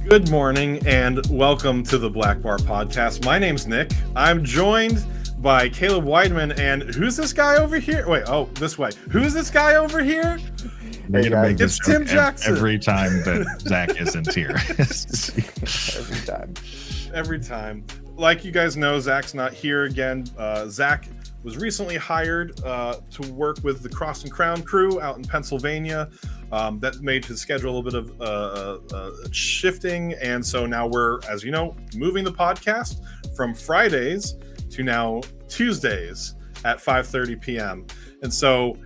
Good morning and welcome to the Blackbar podcast. My name's Nick. I'm joined by Caleb Weidman, and who's this guy over here? Wait, this way. Who's this guy over here? Hey guys, it's Tim Jackson. Every time that Zach isn't here. Every time. Like you guys know, Zach's not here again. Zach was recently hired to work with the Cross and Crown crew out in Pennsylvania. That made his schedule a little bit of shifting, and so now we're, as you know, moving the podcast from Fridays to now Tuesdays at 5:30 p.m. And so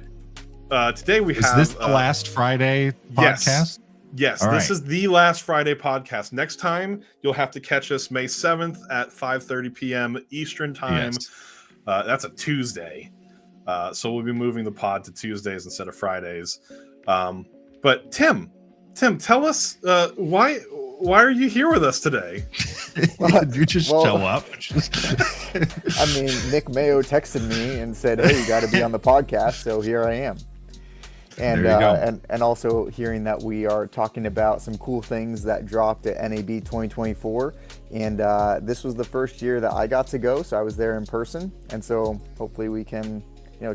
today we have... Is this the last Friday podcast? Yes, all this right. is the last Friday podcast. Next time, you'll have to catch us May 7th at 5:30 p.m. Eastern time. Yes. That's a Tuesday. So we'll be moving the pod to Tuesdays instead of Fridays. But Tim, tell us why are you here with us today? You just show up. I mean, Nick Mayo texted me and said, "Hey, you got to be on the podcast." So here I am. And and also hearing that we are talking about some cool things that dropped at NAB 2024, and this was the first year that I got to go, so I was there in person, and so hopefully we can,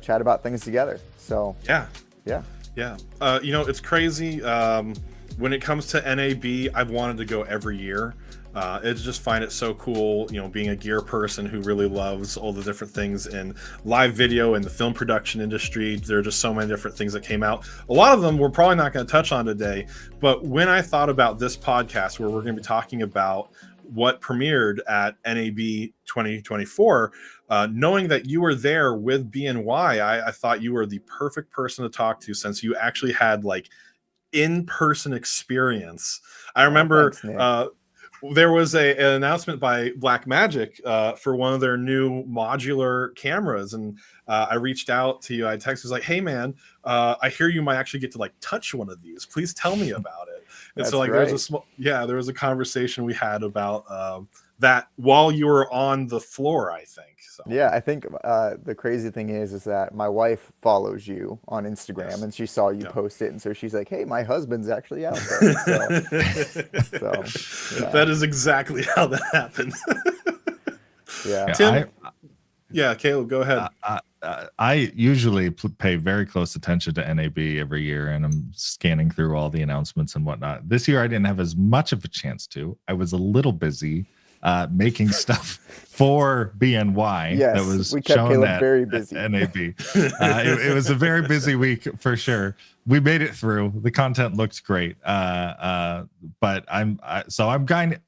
chat about things together. So yeah. It's crazy. When it comes to NAB, I've wanted to go every year. I just find it so cool, being a gear person who really loves all the different things in live video and the film production industry. There are just so many different things that came out. A lot of them we're probably not going to touch on today, but when I thought about this podcast where we're going to be talking about what premiered at NAB 2024, knowing that you were there with BNY, I thought you were the perfect person to talk to, since you actually had in-person experience. I remember there was an announcement by Blackmagic for one of their new modular cameras, and I reached out to you. I texted, was like, "Hey man, I hear you might actually get to touch one of these. Please tell me about it." And so there was a conversation we had about that while you were on the floor, I think. So. Yeah, I think the crazy thing is that my wife follows you on Instagram, and she saw you post it, and so she's like, "Hey, my husband's actually out there." That is exactly how that happened. Yeah, Tim. Caleb, go ahead. I usually pay very close attention to NAB every year, and I'm scanning through all the announcements and whatnot. This year, I didn't have as much of a chance to. I was a little busy making stuff for BNY. Yes, we kept Caleb very busy. NAB. It was a very busy week for sure. We made it through. The content looked great. But I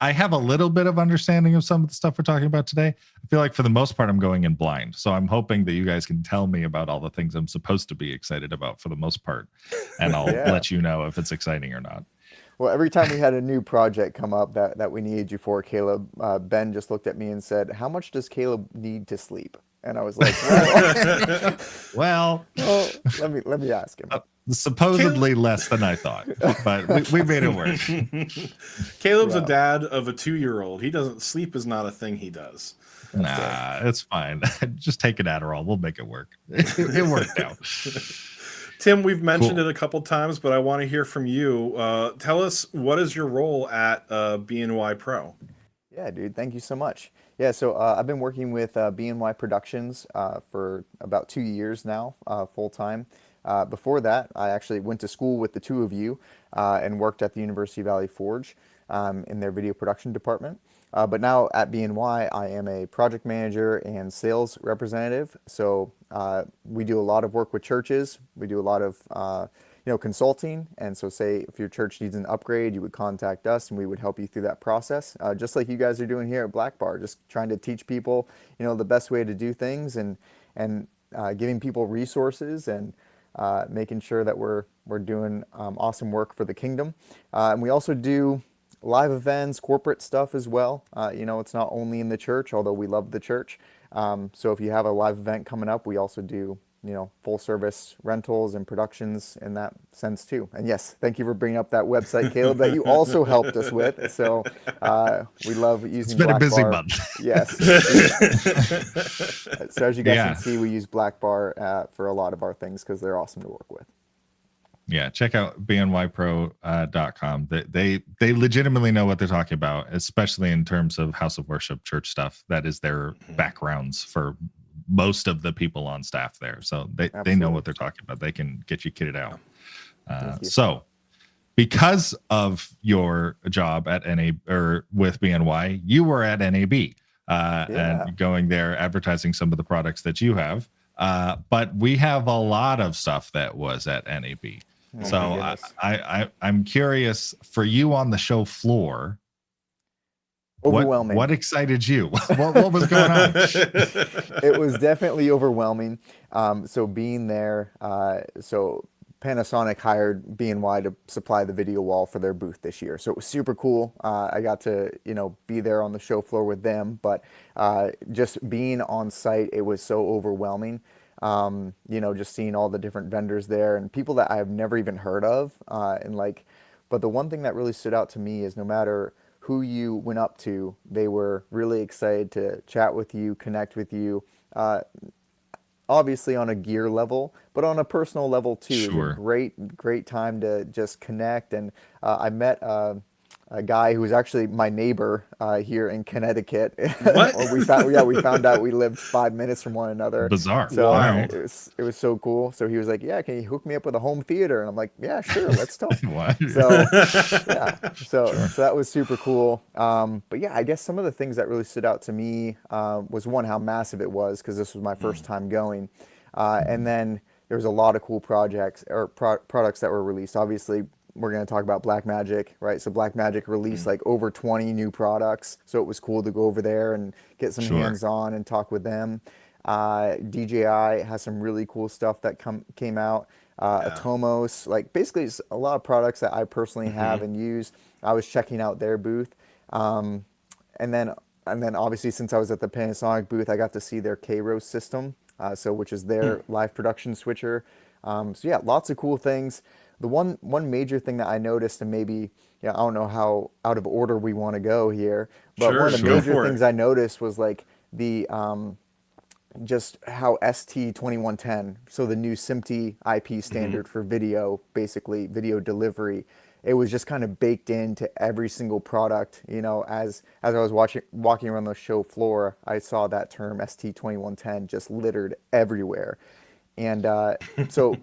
have a little bit of understanding of some of the stuff we're talking about today. I feel like for the most part, I'm going in blind. So I'm hoping that you guys can tell me about all the things I'm supposed to be excited about for the most part. And I'll let you know if it's exciting or not. Well, every time we had a new project come up that we needed you for, Caleb, Ben just looked at me and said, "How much does Caleb need to sleep?" And I was like, well, let me ask him. Supposedly less than I thought, but we made it work. Caleb's a dad of a 2-year-old. He doesn't sleep is not a thing he does. Nah, it's fine. Just take an Adderall. We'll make it work. It worked out. Tim, we've mentioned it a couple times, but I want to hear from you. Tell us, what is your role at BNY Pro? Yeah, dude, thank you so much. Yeah, so I've been working with BNY Productions for about 2 years now, full time. Before that, I actually went to school with the two of you and worked at the University Valley Forge in their video production department. But now at BNY, I am a project manager and sales representative. So we do a lot of work with churches. We do a lot of consulting. And so say if your church needs an upgrade, you would contact us and we would help you through that process. Just like you guys are doing here at Blackbar, just trying to teach people, the best way to do things and giving people resources and making sure that we're doing awesome work for the kingdom. And we also do live events, corporate stuff as well. It's not only in the church, although we love the church. So if you have a live event coming up, we also do full service rentals and productions in that sense too. And yes, thank you for bringing up that website, Caleb, that you also helped us with. So we love It's using been a busy Blackbar. month. Yes. So as you guys Yeah. can see, we use Blackbar for a lot of our things because they're awesome to work with. Yeah, check out bnypro.com. They legitimately know what they're talking about, especially in terms of house of worship, church stuff. That is their backgrounds for most of the people on staff there. So they know what they're talking about. They can get you kitted out. So because of your job at NAB or with BNY, you were at NAB and going there advertising some of the products that you have. But we have a lot of stuff that was at NAB. So I'm curious for you on the show floor. Overwhelming. What excited you? What was going on? It was definitely overwhelming. So being there, so Panasonic hired BNY to supply the video wall for their booth this year. So it was super cool. I got to, be there on the show floor with them, but just being on site, it was so overwhelming. Just seeing all the different vendors there and people that I have never even heard of. But the one thing that really stood out to me is no matter who you went up to, they were really excited to chat with you, connect with you. Obviously on a gear level, but on a personal level too. Sure. It was a great time to just connect. And I met a guy who was actually my neighbor here in Connecticut. What? we found out we lived 5 minutes from one another. Bizarre. So Wow. it was so cool. So he was like, "Yeah, can you hook me up with a home theater?" And I'm like, "Yeah, sure, let's talk." What? So that was super cool. But yeah, I guess some of the things that really stood out to me was one, how massive it was, because this was my first time going, and then there was a lot of cool projects or products that were released. Obviously, we're going to talk about Blackmagic, right? So Blackmagic released like over 20 new products. So it was cool to go over there and get some hands-on and talk with them. DJI has some really cool stuff that came out. Atomos, like basically it's a lot of products that I personally have and use. I was checking out their booth. And then obviously since I was at the Panasonic booth, I got to see their Kairos system, which is their live production switcher. So yeah, lots of cool things. The one major thing that I noticed, and maybe I don't know how out of order we want to go here, but one of the major things I noticed was like the just how ST2110, so the new SIMP IP standard for video, basically video delivery, it was just kind of baked into every single product. As I was walking around the show floor, I saw that term ST2110 just littered everywhere. And so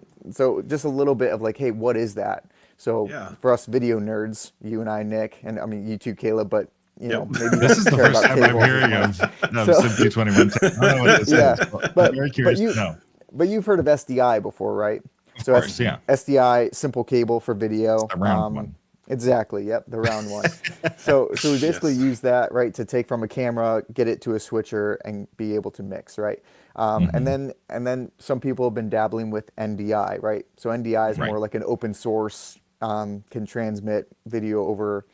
just a little bit of like, hey, what is that? So for us video nerds, you and I, Nick, and I mean you too, Caleb, but maybe this is the first time I'm hearing of SIMP 2110. I don't know what this is. I'm very curious to know. But you've heard of SDI before, right? Of course, yeah. SDI, simple cable for video. It's the round one. Exactly. Yep, the round one. So we basically use that, right, to take from a camera, get it to a switcher, and be able to mix, right? And then some people have been dabbling with NDI, right? So NDI is more like an open source, can transmit video over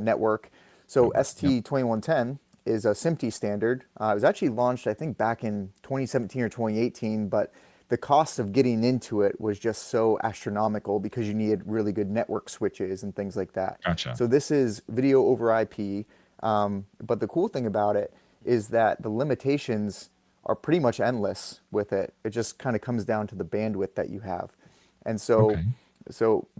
network. So ST2110 is a SIMP standard. It was actually launched, I think, back in 2017 or 2018, but the cost of getting into it was just so astronomical because you needed really good network switches and things like that. Gotcha. So this is video over IP. But the cool thing about it is that the limitations are pretty much endless with it. It just kind of comes down to the bandwidth that you have. And so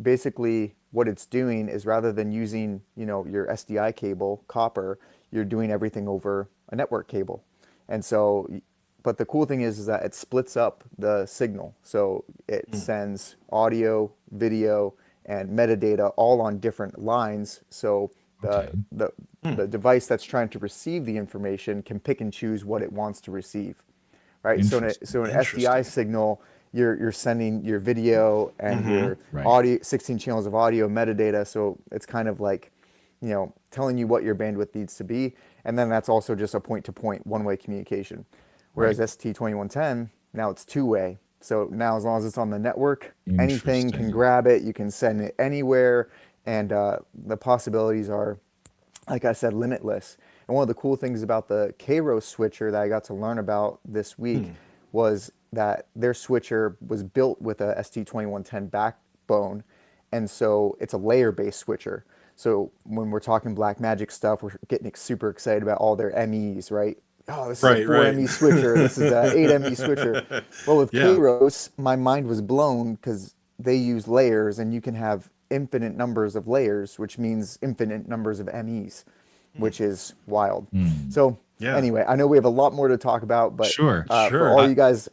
basically what it's doing is rather than using, your SDI cable, copper, you're doing everything over a network cable. And so, but the cool thing is that it splits up the signal. So it sends audio, video, and metadata all on different lines. So the device that's trying to receive the information can pick and choose what it wants to receive, right? So an SDI signal, you're sending your video and your audio, 16 channels of audio metadata. So it's kind of like, telling you what your bandwidth needs to be. And then that's also just a point-to-point one-way communication. Whereas ST2110, now it's two-way. So now as long as it's on the network, anything can grab it. You can send it anywhere. And the possibilities are, like I said, limitless. And one of the cool things about the Kairos switcher that I got to learn about this week was that their switcher was built with a ST2110 backbone, and so it's a layer-based switcher. So when we're talking Blackmagic stuff, we're getting super excited about all their MEs, right? Oh, this is a 4 ME switcher. This is a 8 ME switcher. Well, with Kairos, my mind was blown because they use layers, and you can have infinite numbers of layers, which means infinite numbers of MEs, which is wild. So anyway, I know we have a lot more to talk about, but Sure. for all you guys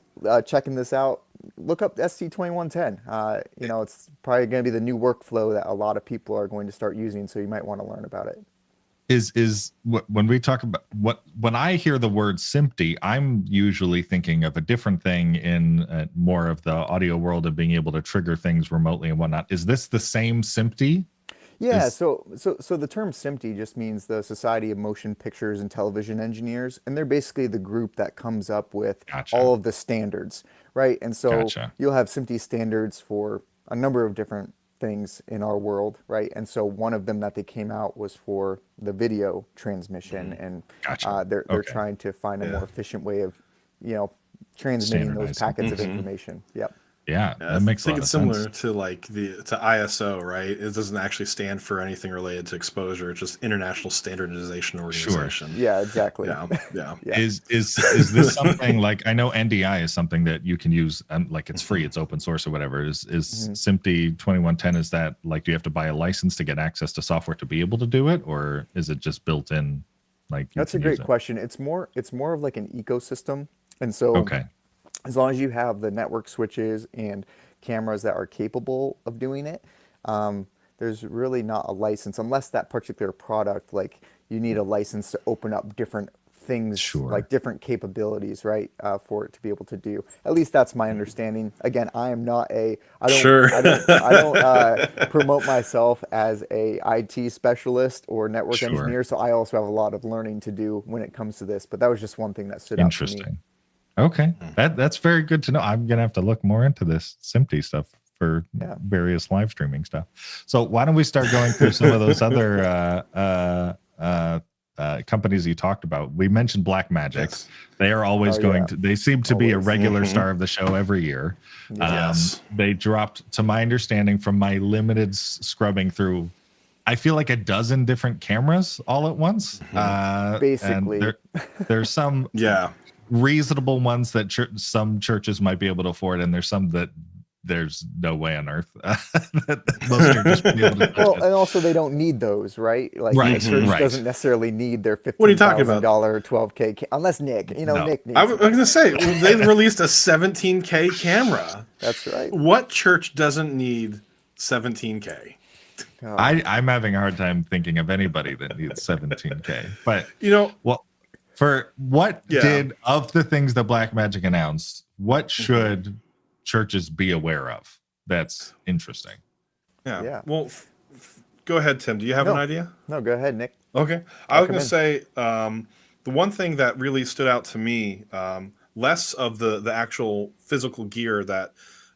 checking this out, look up ST2110. You know, it's probably going to be the new workflow that a lot of people are going to start using, so you might want to learn about it. When we talk about when I hear the word SIMP, I'm usually thinking of a different thing in more of the audio world of being able to trigger things remotely and whatnot. Is this the same SIMP? Yeah, so the term SIMP just means the Society of Motion Pictures and Television Engineers, and they're basically the group that comes up with all of the standards, right? And so you'll have SIMP standards for a number of different things in our world, right? And so one of them that they came out was for the video transmission, and they're trying to find a more efficient way of, you know, transmitting those packets of information. Yep. Yeah, that makes a lot of sense. I think it's similar to like to ISO, right? It doesn't actually stand for anything related to exposure. It's just International Standardization Organization. Sure. Yeah, exactly. Yeah. Is this something like, I know NDI is something that you can use, like it's free, it's open source or whatever. Is SIMP 2110, is that like, do you have to buy a license to get access to software to be able to do it, or is it just built in? Like, that's a great question. It's more of like an ecosystem, and so as long as you have the network switches and cameras that are capable of doing it, there's really not a license, unless that particular product, like you need a license to open up different things, like different capabilities, right, for it to be able to do. At least that's my understanding. Again, I am not I don't promote myself as a IT specialist or network engineer, so I also have a lot of learning to do when it comes to this. But that was just one thing that stood out to me. Okay, that's very good to know. I'm gonna have to look more into this SIMP stuff for various live streaming stuff. So why don't we start going through some of those other companies you talked about? We mentioned Blackmagic. They are always going to. They seem to be a regular star of the show every year. They dropped, to my understanding, from my limited scrubbing through, I feel like a dozen different cameras all at once. Basically, there's some reasonable ones that some churches might be able to afford, and there's some that there's no way on earth that most churches be able to. Well, and also they don't need those, right? Like the church doesn't necessarily need their $15,000 $12K unless Nick, Nick needs I was going to say, they released a 17K camera. That's right. What church doesn't need 17K? I'm having a hard time thinking of anybody that needs 17K, but for what did, of the things that Blackmagic announced, what should churches be aware of that's interesting? Well, go ahead, Tim. Do you have an idea? No, go ahead, Nick. Okay. I was going to say, the one thing that really stood out to me, less of the actual physical gear that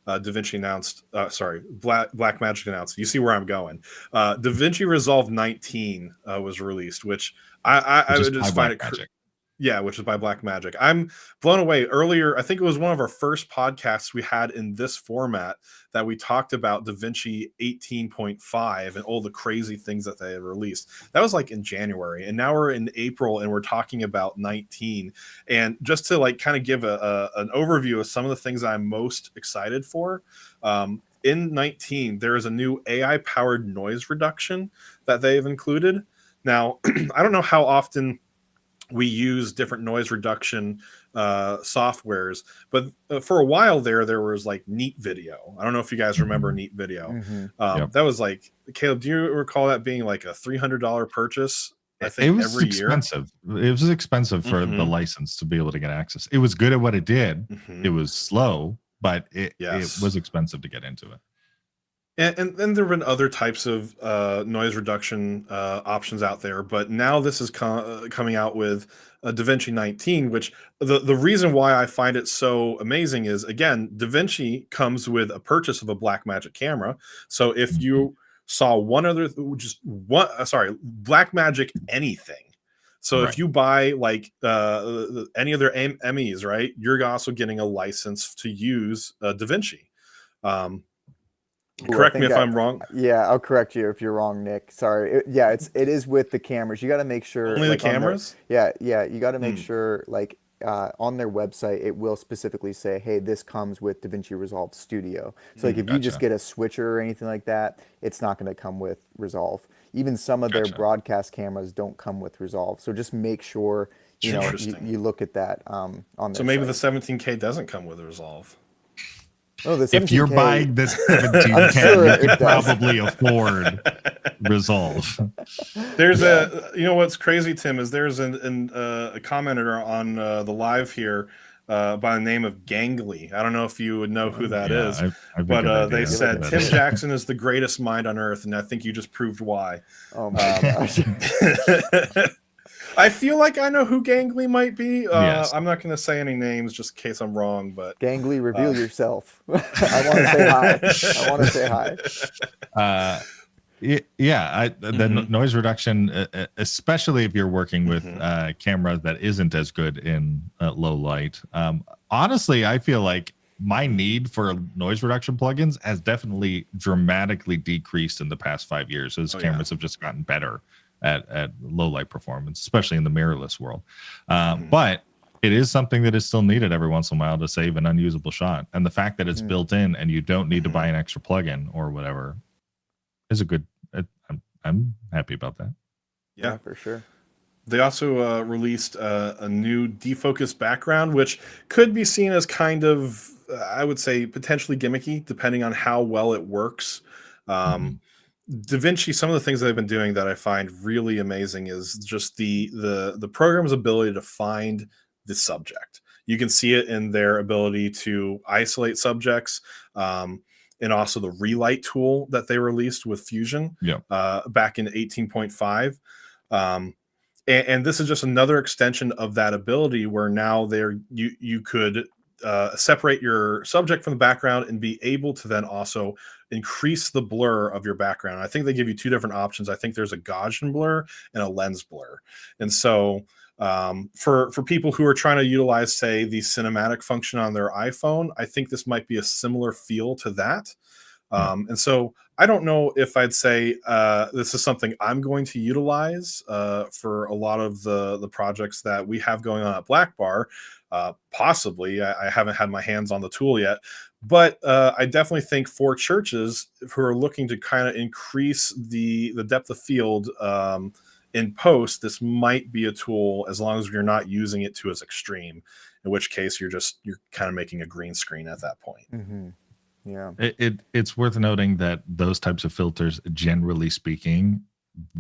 DaVinci announced, Blackmagic announced. You see where I'm going. DaVinci Resolve 19 was released, which I would just find it. Yeah, which is by Blackmagic. I'm blown away. Earlier, I think it was one of our first podcasts we had in this format that we talked about DaVinci 18.5 and all the crazy things that they had released. That was like in January, and now we're in April and we're talking about 19. And just to like kind of give an overview of some of the things I'm most excited for, in 19, there is a new AI-powered noise reduction that they've included. Now, I don't know how often we use different noise reduction softwares, but for a while there was like Neat Video. I don't know if you guys remember Neat Video. That was like, Caleb, do you recall that being like a $300 purchase? I think it was every expensive. It was expensive for the license to be able to get access. It was good at what it did. It was slow, but it was expensive to get into it. And then there have been other types of noise reduction options out there, but now this is coming out with DaVinci 19, which the reason why I find it so amazing is, again, DaVinci comes with a purchase of a Blackmagic camera. So if you saw Blackmagic anything So Right. if you buy like any of their Emmys, right, you're also getting a license to use DaVinci. Um, Ooh, I correct me think if I'm wrong. yeah, I'll correct you if you're wrong, Nick. Sorry. Yeah, it is with the cameras. You got to make sure Only the like on their cameras? yeah, you got to make Hmm, sure like on their website it will specifically say, "Hey, this comes with DaVinci Resolve Studio." So like if you just Gotcha. get a switcher or anything like that, it's not going to come with Resolve. Even some of their Gotcha. broadcast cameras don't come with Resolve. So just make sure, interesting. you look at that on So their maybe the site. 17K doesn't come with Resolve. Oh, the If you're 17K, buying this I'm 17K, sure you it could does. probably afford Resolve. There's Yeah. what's crazy, Tim, is there's a commenter on the live here by the name of Gangly. I don't know if you would know who that Yeah, is, I have a but good they idea Feel like who said it's that Tim is. Nick. Jackson is the greatest mind on earth, and I think you just proved why. Oh my Um, gosh. I feel like I know who Gangly might be. Yes. I'm not going to say any names just in case I'm wrong, but Gangly, reveal uh, yourself. I want to say hi. I want to say hi. Uh, yeah, the mhm, noise reduction, especially if you're working with mhm. camera that isn't as good in low light. Honestly, I feel like my need for noise reduction plugins has definitely dramatically decreased in the past 5 years as Oh yeah. cameras have just gotten better at low light performance, especially in the mirrorless world. Mhm, But it is something that is still needed every once in a while to save an unusable shot. And the fact that it's Mm, built in and you don't need to mhm. buy an extra plugin or whatever is a good. I'm happy about that. Yeah. yeah, for sure. They also released a new defocus background, which could be seen as kind of, I would say, potentially gimmicky, depending on how well it works. Um, Mhm. DaVinci, some of the things they've been doing that I find really amazing is just the program's ability to find the subject. You can see it in their ability to isolate subjects, um, and also the relight tool that they released with Fusion Yeah. back in 18.5. Um, and this is just another extension of that ability where now you could separate your subject from the background and be able to then also increase the blur of your background. I think they give you two different options. I think there's a Gaussian blur and a lens blur. And so for people who are trying to utilize, say, the cinematic function on their iPhone, I think this might be a similar feel to that. Yeah. And so I don't know if I'd say this is something I'm going to utilize for a lot of the projects that we have going on at Blackbar. Possibly, I haven't had my hands on the tool yet, but I definitely think for churches who are looking to kind of increase the depth of field in post, this might be a tool as long as you're not using it to its extreme. In which case, you're kind of making a green screen at that point. Hmm. Yeah. It's worth noting that those types of filters, generally speaking,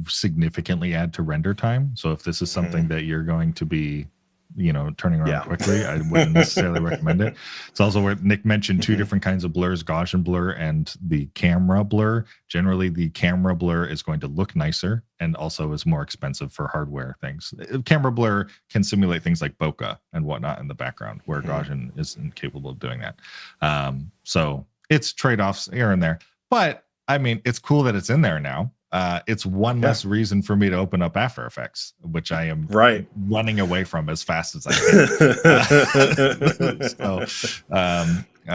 significantly add to render time. So if this is something Mhm. that you're going to be, turning around Yeah. quickly, I wouldn't necessarily recommend it. It's also where Nick mentioned two Mhm. different kinds of blurs, Gaussian blur and the camera blur. Generally, the camera blur is going to look nicer and also is more expensive for hardware things. Camera blur can simulate things like bokeh and whatnot in the background, where Mhm. Gaussian isn't capable of doing that. So it's trade-offs here and there. But I mean, it's cool that it's in there now. It's one Yeah. less reason for me to open up After Effects, which I am Right. running away from as fast as I can.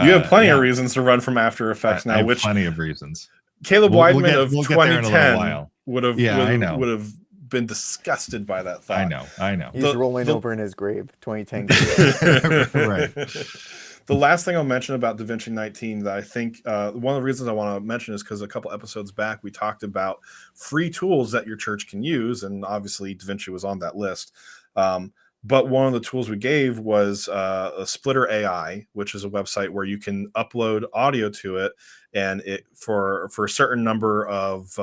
You have plenty of Yeah, reasons to run from After Effects I now, have which plenty of reasons. Caleb Weidman of We'll get there in a little 2010 while. would have Yeah, I know. would have been disgusted by that I thought. know. He's rolling The- over in his grave. 2010. Right. The last thing I'll mention about DaVinci 19 that I think one of the reasons I want to mention is because a couple episodes back we talked about free tools that your church can use, and obviously DaVinci was on that list. But one of the tools we gave was a Splitter AI, which is a website where you can upload audio to it, and it for a certain number of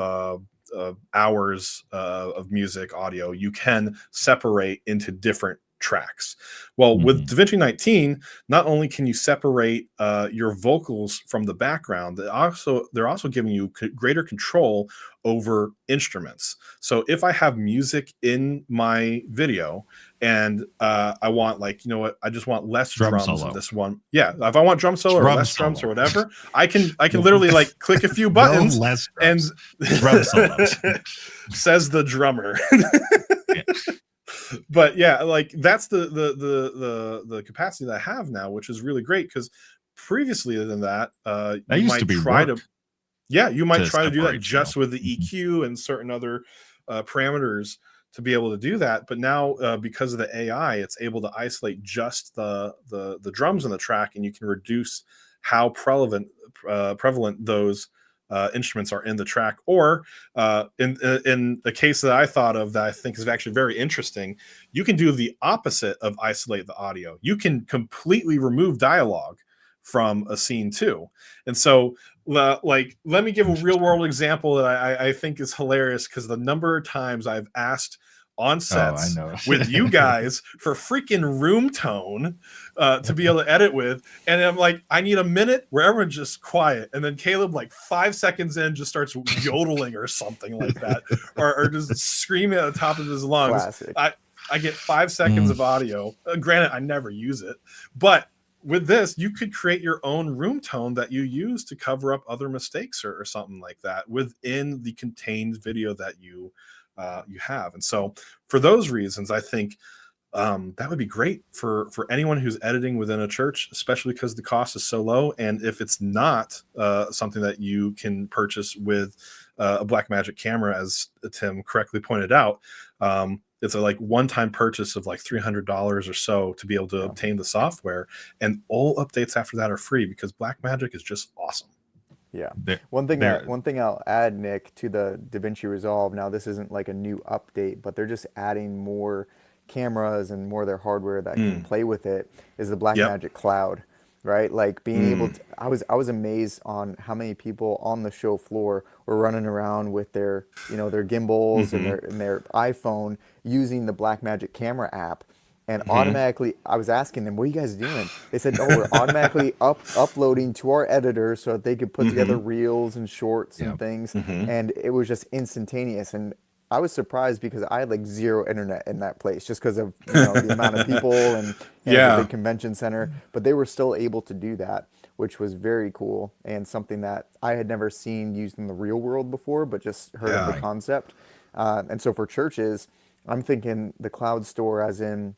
hours of music audio, you can separate into different tracks. Well, with Mhm. DaVinci 19, not only can you separate your vocals from the background, they're also giving you greater control over instruments. So if I have music in my video and I want, like, you know what, I just want less Drum drums in solo. this one. Yeah, if I want drum solo or Drum less drums or solo. whatever, I can literally like click a few No buttons less and drums. Drum solos. says the drummer. Yeah. But yeah, like that's the capacity that I have now, which is really great because previously than that, That you used to might be try to work you might to try to do that separate you. just with the Mhm. EQ and certain other parameters to be able to do that. But now because of the AI, it's able to isolate just the drums in the track, and you can reduce how prevalent those instruments are in the track. Or in the case that I thought of that I think is actually very interesting, you can do the opposite of isolate the audio. You can completely remove dialogue from a scene too. And so like, let me give a real Interesting. world example that I think is hilarious, because the number of times I've asked on Oh, I sets know. with you guys for freaking room tone to be able to edit with, and I'm like, I need a minute where everyone's just quiet, and then Caleb, like 5 seconds in, just starts yodeling or something like that, or just screaming at the top of his lungs. Classic. I get 5 seconds Mm. of audio. Granted, I never use it, but with this, you could create your own room tone that you use to cover up other mistakes or something like that within the contained video that you have. And so, for those reasons, I think that would be great for anyone who's editing within a church, especially because the cost is so low. And if it's not something that you can purchase with a Blackmagic camera, as Tim correctly pointed out, it's a like one-time purchase of like $300 or so to be able to obtain the software, and all updates after that are free because Blackmagic is just awesome. Yeah. There, One thing there. one thing I'll add, Nick, to the DaVinci Resolve. Now, this isn't like a new update, but they're just adding more cameras and more of their hardware that can play with it. Is the Yep. Blackmagic Cloud, right? Like being able Mm. to. I was amazed on how many people on the show floor were running around with their their gimbals and Hmm. their iPhone using the Blackmagic camera app. And Hmm. automatically, I was asking them, "What are you guys doing?" They said, "Oh, we're automatically uploading to our editor so that they could put together Hmm. reels and shorts Yeah. and things." Hmm. And it was just instantaneous. And I was surprised because I had like zero internet in that place, just because of the amount of people, and it was a Yeah. big convention center. But they were still able to do that, which was very cool and something that I had never seen used in the real world before, but just heard of the Yeah. Right. concept. And so for churches, I'm thinking the cloud store, as in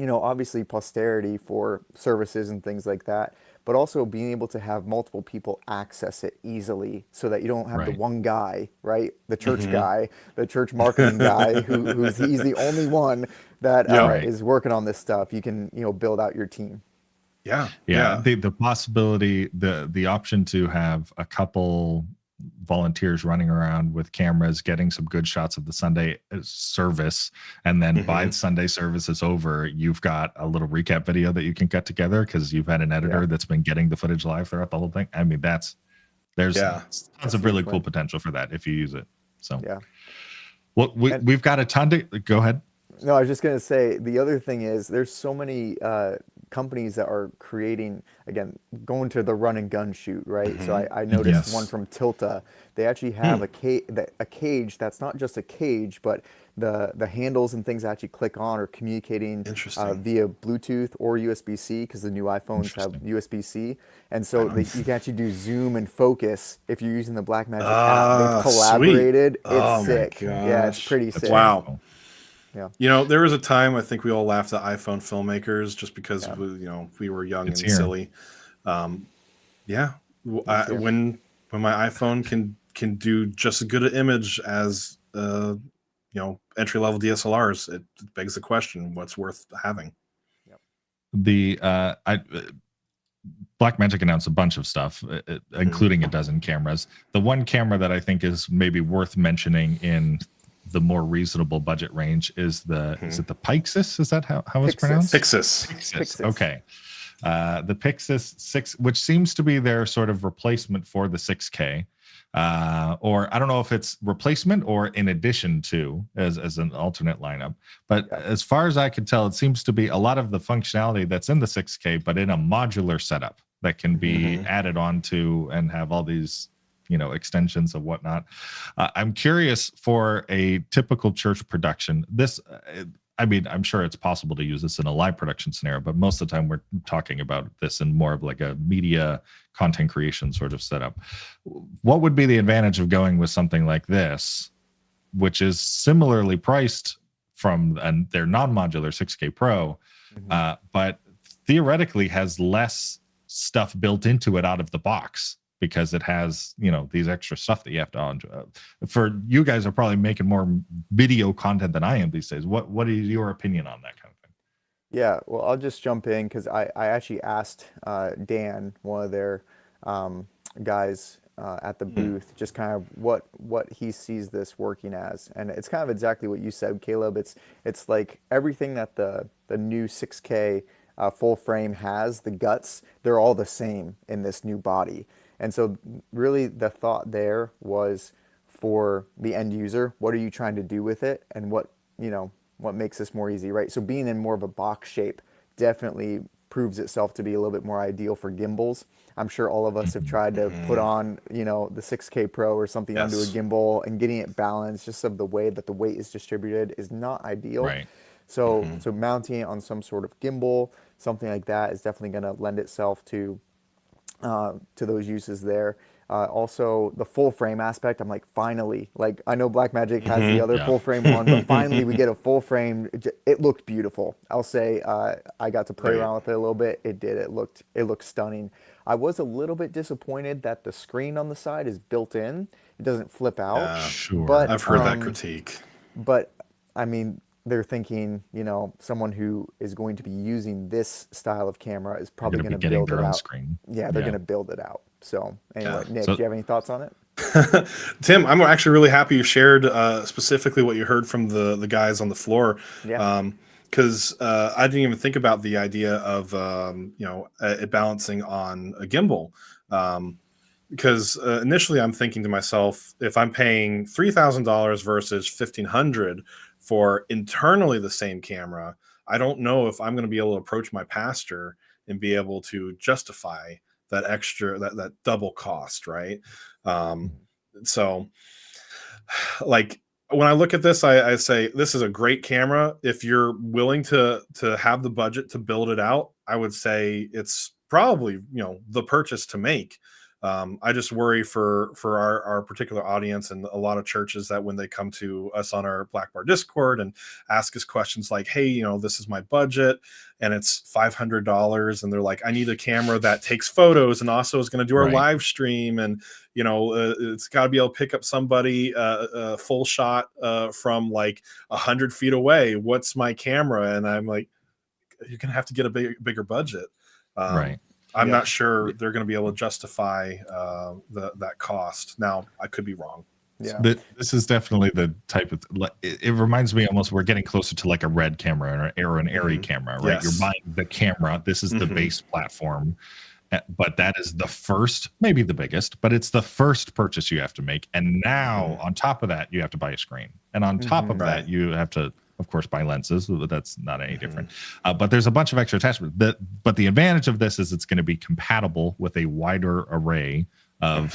obviously posterity for services and things like that, but also being able to have multiple people access it easily so that you don't have the Right. one guy, right? The church Hmm. guy, the church marketing guy he's the only one that Yep. Right. is working on this stuff. You can, build out your team. Yeah. Yeah, Yeah. the possibility, the option to have a couple volunteers running around with cameras, getting some good shots of the Sunday service, and then by Hmm. the Sunday service is over, you've got a little recap video that you can cut together because you've had an editor Yeah, that's been getting the footage live throughout the whole thing. I mean, there's Yeah. tons that's a of huge really cool win. potential for that if you use it. So, Yeah. well, And we've got a ton to go ahead. no, I was just gonna say the other thing is there's so many companies that are creating, again, going to the run and gun shoot, right? So Hmm. I noticed one Yes. from Tilta. They actually have a cage that's not just a cage, but the handles and things actually click on are communicating Interesting. via Bluetooth or USB-C, because the new iPhones have Interesting. USB-C, and Right so on. you can actually do zoom and focus if you're using the Blackmagic app. They've Ah, sweet. collaborated. It's Oh my sick. Okay. Yeah, it's gosh. pretty That's sick. really Wow. cool. Yeah, There was a time I think we all laughed at iPhone filmmakers just because yeah, we were young It's and here. silly. Um, yeah, it's here. when my iPhone can do just as good an image as entry level DSLRs, it begs the question: what's worth having? Yep. The Blackmagic announced a bunch of stuff, Mhm. including a dozen cameras. The one camera that I think is maybe worth mentioning in the more reasonable budget range is is Mhm. it the Pixis? Is that how it's Pixis. pronounced? Pixis. Pixis. Pixis. Okay. The Pixis 6, which seems to be their sort of replacement for the 6K. Or I don't know if it's replacement or in addition to as an alternate lineup. But Yeah. as far as I can tell, it seems to be a lot of the functionality that's in the 6K, but in a modular setup that can be Mhm. added onto and have all these extensions of whatnot. I'm curious for a typical church production. I mean, I'm sure it's possible to use this in a live production scenario, but most of the time we're talking about this in more of like a media content creation sort of setup. What would be the advantage of going with something like this, which is similarly priced from their non-modular 6K Pro, but theoretically has less stuff built into it out of the box because it has, you know, these extra stuff that you have to for you guys are probably making more video content than I am these days. What is your opinion on that kind of thing? Yeah, well, I'll just jump in because I actually asked Dan, one of their guys at the booth, just kind of what he sees this working as, and it's kind of exactly what you said, Caleb. It's like everything that the new 6K full frame has, the guts, they're all the same in this new body, and so really the thought there was for the end user, what are you trying to do with it, and what makes this more easy, right? So being in more of a box shape definitely proves itself to be a little bit more ideal for gimbals. I'm sure all of us have tried to put on, the 6K Pro or something onto a gimbal, and getting it balanced just of the way that the weight is distributed is not ideal. Right. So mounting it on some sort of gimbal, something like that, is definitely going to lend itself to those uses there. Also, the full frame aspect, I'm like, finally, like I know Blackmagic has the other full frame one, but finally we get a full frame. It looked beautiful. I'll say I got to play around with it a little bit. It did. It looked stunning. I was a little bit disappointed that the screen on the side is built in. It doesn't flip out. Sure. But I've heard that critique. But I mean, they're thinking, someone who is going to be using this style of camera is probably going to build it out. Screen. Yeah, they're going to build it out. So anyway, Nick, do you have any thoughts on it? Tim, I'm actually really happy you shared specifically what you heard from the guys on the floor. Yeah. Because I didn't even think about the idea of it balancing on a gimbal. Because initially I'm thinking to myself, if I'm paying $3,000 versus $1,500 for internally the same camera, I don't know if I'm going to be able to approach my pastor and be able to justify that extra, that double cost, right? So like when I look at this, I say this is a great camera. If you're willing to have the budget to build it out, I would say it's probably the purchase to make. I just worry for our particular audience and a lot of churches that when they come to us on our Blackbar Discord and ask us questions like, hey, this is my budget and it's $500, and they're like, I need a camera that takes photos and also is going to do our live stream, and it's got to be able to pick up somebody a full shot from like 100 feet away. What's my camera? And I'm like, you're gonna have to get a bigger budget. I'm not sure they're going to be able to justify that cost. Now, I could be wrong. Yeah. This is definitely the type of, it reminds me almost, we're getting closer to like a RED camera or an ARRI camera, right? Yes. You're buying the camera. This is the base platform, but that is the first, maybe the biggest, but it's the first purchase you have to make. And now on top of that, you have to buy a screen. And on top of that, you have to, of course, buy lenses. That's not any different. But there's a bunch of extra attachments. But the advantage of this is it's going to be compatible with a wider array of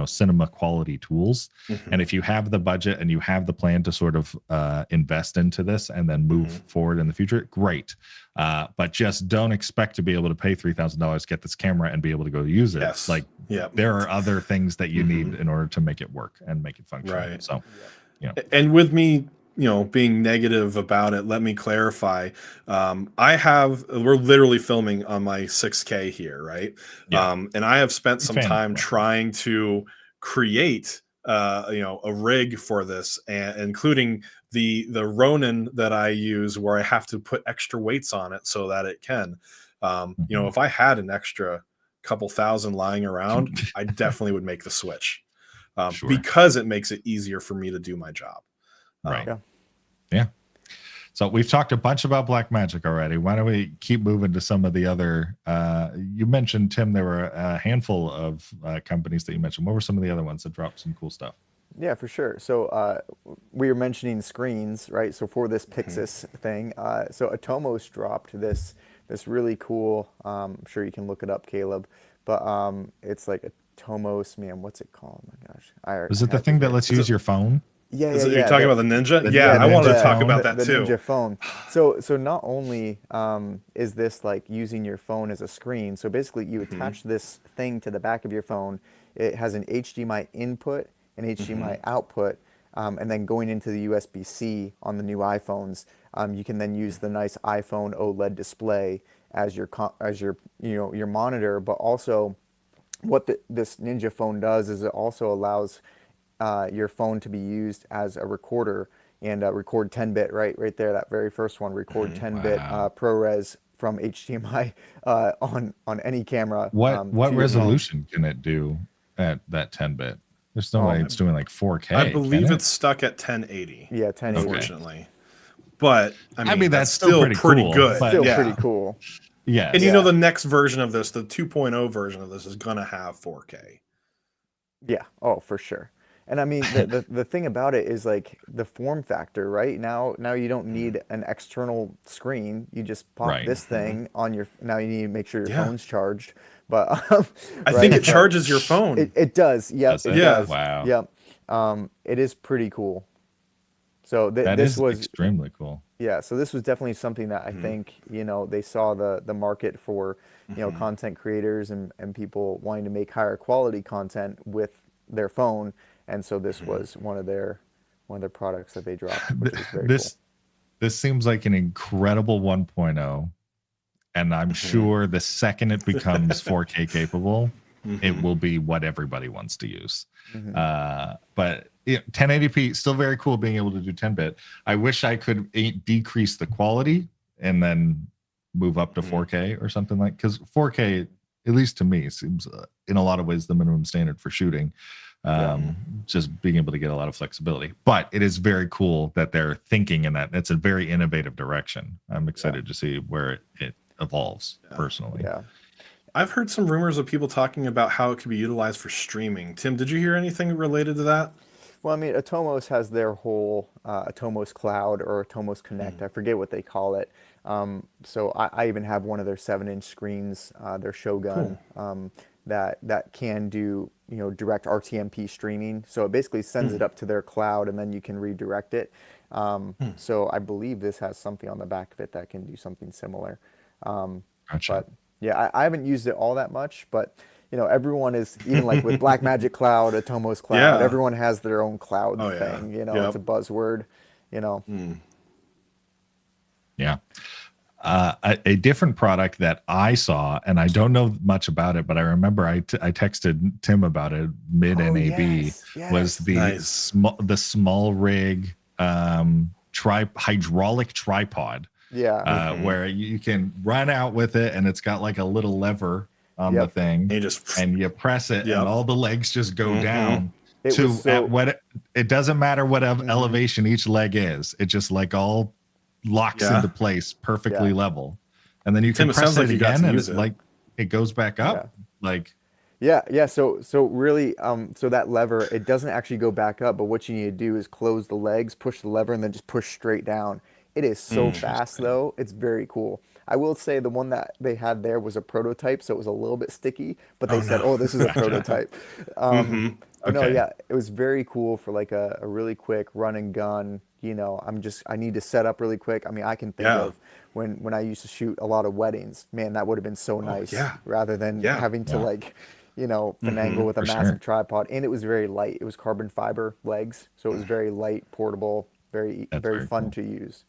cinema quality tools. And if you have the budget and you have the plan to sort of invest into this and then move forward in the future, great. But just don't expect to be able to pay $3,000, get this camera, and be able to go use it. There are other things that you need in order to make it work and make it function. Right. So, and with me, being negative about it, let me clarify. We're literally filming on my 6K here, right? And I have spent some time trying to create, a rig for this, and including the Ronin that I use, where I have to put extra weights on it so that it can, if I had an extra couple thousand lying around, I definitely would make the switch, because it makes it easier for me to do my job. Yeah. So we've talked a bunch about Blackmagic already. Why don't we keep moving to some of the other? You mentioned, Tim, there were a handful of companies that you mentioned. What were some of the other ones that dropped some cool stuff? Yeah, for sure. So we were mentioning screens, right? So for this Pixis thing, so Atomos dropped this really cool. I'm sure you can look it up, Caleb. But it's like Atomos, man. What's it called? Oh my gosh! Is it the thing that lets you use your phone? Yeah. You're talking about the Ninja? I wanted to talk about that too. The Ninja phone. So not only is this like using your phone as a screen, so basically you attach this thing to the back of your phone. It has an HDMI input and HDMI output, And then going into the USB-C on the new iPhones, you can then use the nice iPhone OLED display as your monitor. But also, what this Ninja phone does is it also allows your phone to be used as a recorder and record 10-bit right there. That very first one, record 10-bit Wow. ProRes from HDMI on any camera. What to your phone. resolution can it do at that 10-bit? There's no way it's doing like 4K. I believe it's stuck at 1080. Yeah, 1080. Unfortunately, but I mean that's still pretty cool, good. but- Still yeah. pretty cool. Yeah. And you know, the next version of this, the 2.0 version of this, is gonna have 4K. Yeah. Oh, for sure. And I mean, the thing about it is like the form factor, right? Now you don't need an external screen. You just pop Right. this thing on your. Now you need to make sure your Yeah. phone's charged. But I think it charges your phone. It does. Yep. Does It it? does. Wow. Yep. It is pretty cool. So That this is was extremely cool. yeah. So this was definitely something that I think they saw the market for content creators and people wanting to make higher quality content with their phone. And so this was one of their products that they dropped, which was very cool. This seems like an incredible 1.0, and I'm sure the second it becomes 4K capable, it will be what everybody wants to use. But 1080p still very cool being able to do 10-bit. I wish I could decrease the quality and then move up to 4K or something like, because 4K, at least to me, seems in a lot of ways the minimum standard for shooting. Just being able to get a lot of flexibility, but it is very cool that they're thinking in that. It's a very innovative direction. I'm excited to see where it evolves personally. Yeah. I've heard some rumors of people talking about how it could be utilized for streaming. Tim, did you hear anything related to that? Well, I mean, Atomos has their whole Atomos Cloud or Atomos Connect. I forget what they call it. So I even have one of their 7-inch screens, their Shogun, that can do direct RTMP streaming. So it basically sends it up to their cloud, and then you can redirect it. So I believe this has something on the back of it that can do something similar. Gotcha. But yeah, I haven't used it all that much, but everyone is, even like with Blackmagic Cloud, Atomos Cloud, everyone has their own cloud thing. It's a buzzword. Yeah. A different product that I saw, and I don't know much about it, but I remember I texted Tim about it mid NAB, was the small rig hydraulic tripod. Where you can run out with it, and it's got like a little lever on the thing, and you press it, and all the legs just go down. It doesn't matter what elevation each leg is. It just like all locks into place perfectly level, and then you can press it again, and it's like it goes back up. So really, so that lever, it doesn't actually go back up, but what you need to do is close the legs, push the lever, and then just push straight down. It is so fast, though. It's very cool. I will say the one that they had there was a prototype, so it was a little bit sticky, but they said, this is a prototype. No, it was very cool for like a really quick run and gun. I need to set up really quick. I mean, I can think of when I used to shoot a lot of weddings, man, that would have been so nice rather than having to finagle with a massive tripod. And it was very light. It was carbon fiber legs, so it was very light, portable, very fun to use.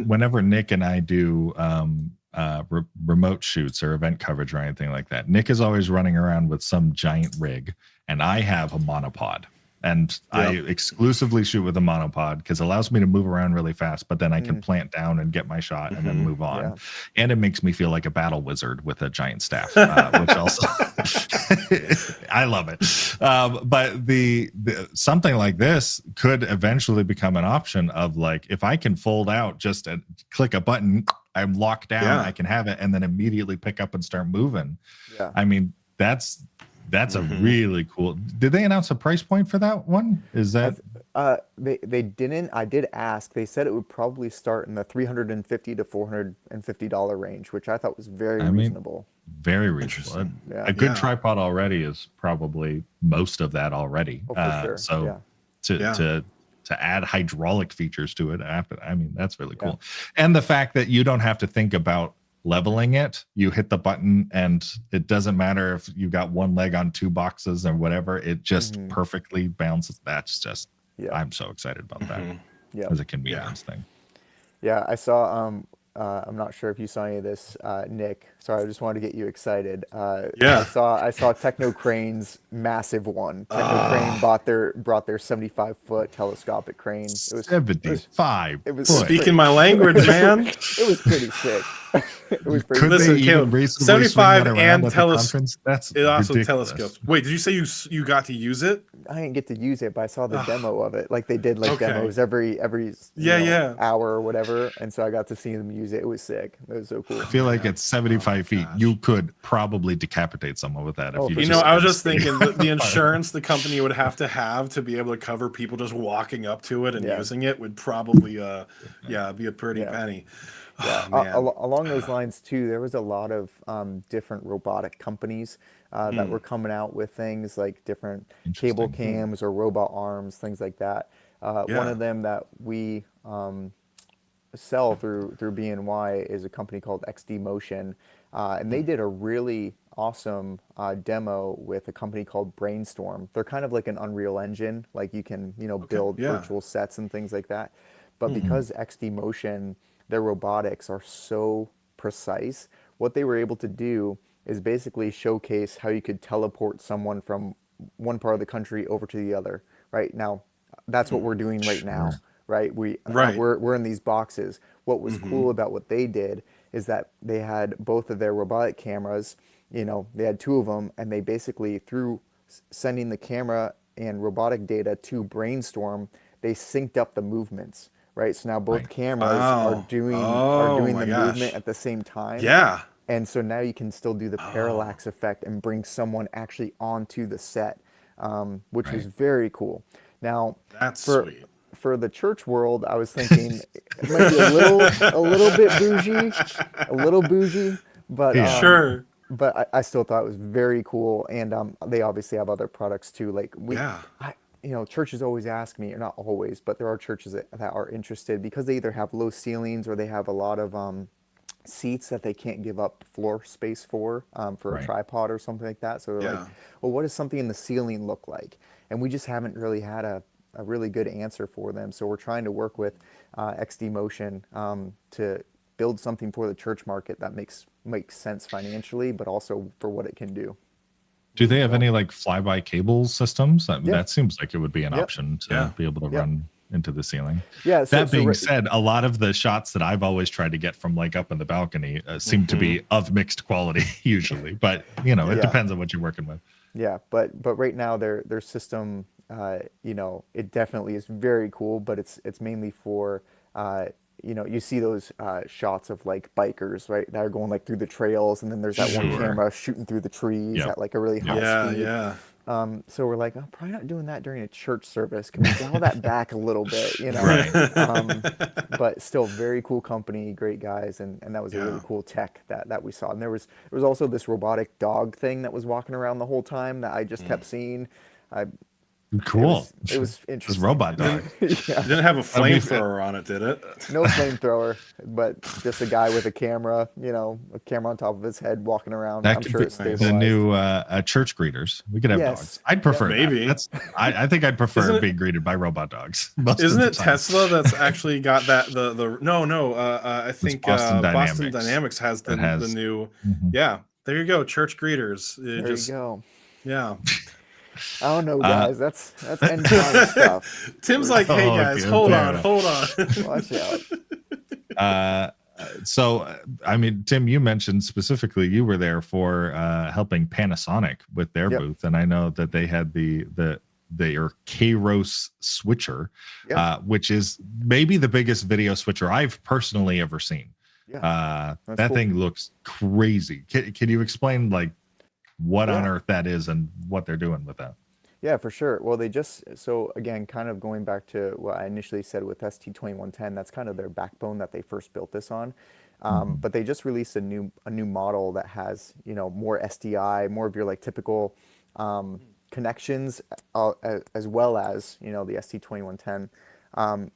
Whenever Nick and I do remote shoots or event coverage or anything like that, Nick is always running around with some giant rig, and I have a monopod. And I exclusively shoot with a monopod because it allows me to move around really fast, but then I can plant down and get my shot and then move on. And it makes me feel like a battle wizard with a giant staff, which also I love it. But the something like this could eventually become an option of like, if I can fold out, just click a button, I'm locked down, I can have it and then immediately pick up and start moving. I mean, that's a really cool. Did they announce a price point for that one? Is that they didn't. I did ask. They said it would probably start in the $350 to $450 range, which I thought was very reasonable. Very reasonable. A good tripod already is probably most of that already. For sure. So to add hydraulic features to it, I mean, that's really cool. And the fact that you don't have to think about leveling it, you hit the button and it doesn't matter if you got one leg on two boxes or whatever, it just perfectly balances. That's just, I'm so excited about that as a convenience thing. Yeah, I saw. I'm not sure if you saw any of this, Nick. Sorry, I just wanted to get you excited. I saw Techno Crane's massive one. Techno Crane brought their 75-foot telescopic crane. It was 75. It was speaking my language, man. It was pretty sick. It was pretty. Could Listen, they even reasonably 75 swing that and around at the conference? That's it also ridiculous. telescopes. Wait, did you say you got to use it? I didn't get to use it, but I saw the demo of it. Like they did demos every hour or whatever, and so I got to see them use it. It was sick. It was so cool. I feel like at 75 feet, you could probably decapitate someone with that. If You know, I was just thinking the insurance the company would have to be able to cover people just walking up to it and using it would probably be a pretty penny. Along those lines too, there was a lot of different robotic companies that were coming out with things like different cable cams or robot arms, things like that. One of them that we sell through BNY is a company called XD Motion, and they did a really awesome demo with a company called Brainstorm. They're kind of like an Unreal Engine, like you can build virtual sets and things like that. But because XD Motion, their robotics are so precise, what they were able to do is basically showcase how you could teleport someone from one part of the country over to the other. Right now, that's what we're doing right now. Right, we're in these boxes. What was cool about what they did is that they had both of their robotic cameras. They had two of them, and they basically, through sending the camera and robotic data to Brainstorm, they synced up the movements. Right, so now both cameras are doing the movement at the same time. Yeah. And so now you can still do the parallax effect and bring someone actually onto the set, which is very cool. Now, that's sweet. For the church world, I was thinking it might be a little bougie, but sure. But I still thought it was very cool, and they obviously have other products too. Like churches always ask me, or not always, but there are churches that are interested because they either have low ceilings or they have a lot of seats that they can't give up floor space for a tripod or something like that. So they're like, well, what does something in the ceiling look like? And we just haven't really had a really good answer for them. So we're trying to work with XD Motion to build something for the church market that makes sense financially, but also for what it can do. Do they have any like flyby cable systems? That seems like it would be an option to be able to run into the ceiling. That being said, a lot of the shots that I've always tried to get from like up in the balcony seem to be of mixed quality usually, but it depends on what you're working with. Yeah, but right now their system, it definitely is very cool, but it's mainly for you see those shots of like bikers, right? That are going like through the trails, and then there's that one camera shooting through the trees at like a really high speed. So we're like, I'm probably not doing that during a church service. Can we dial that back a little bit, But still, very cool company, great guys, and that was a really cool tech that we saw. And there was also this robotic dog thing that was walking around the whole time that I just kept seeing. Cool. It was interesting. This robot dog. It didn't have a flamethrower on it, did it? No flamethrower, but just a guy with a camera, a camera on top of his head walking around. That I'm could sure be it's stabilized. the new church greeters. We could have dogs. I'd prefer maybe. That. I think I'd prefer being greeted by robot dogs. Isn't it Tesla that's actually got that? I think Boston Dynamics has the new. Yeah, there you go. Church greeters. There you go. Yeah. I don't know, guys. That's end time stuff. Tim's like, hey guys, hold on. Watch out. So, I mean, Tim, you mentioned specifically you were there for helping Panasonic with their booth, and I know that they had their Kairos switcher, which is maybe the biggest video switcher I've personally ever seen. That cool. Thing looks crazy. Can you explain like what on earth that is and what they're doing with that? Yeah, for sure. Well, so again, kind of going back to what I initially said with ST2110, that's kind of their backbone that they first built this on. But they just released a new model that has, more SDI, more of your like typical connections, as well as, the ST2110.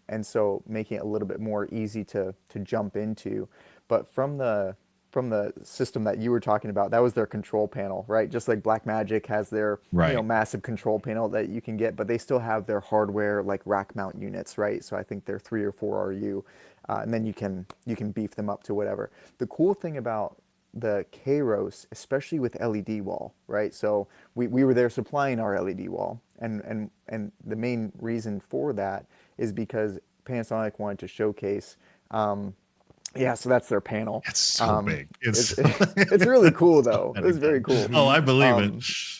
And so making it a little bit more easy to jump into. But from the from the system that you were talking about, that was their control panel, right? Just like Blackmagic has their, Right. massive control panel that you can get, but they still have their hardware like rack mount units, right? So I think they're 3 or 4 RU, and then you can beef them up to whatever. The cool thing about the Kairos, especially with LED wall, right? So we were there supplying our LED wall, and the main reason for that is because Panasonic wanted to showcase. Yeah, so that's their panel. It's so big. It's It's it's really cool so though. many It's very things. cool. Oh, I believe it.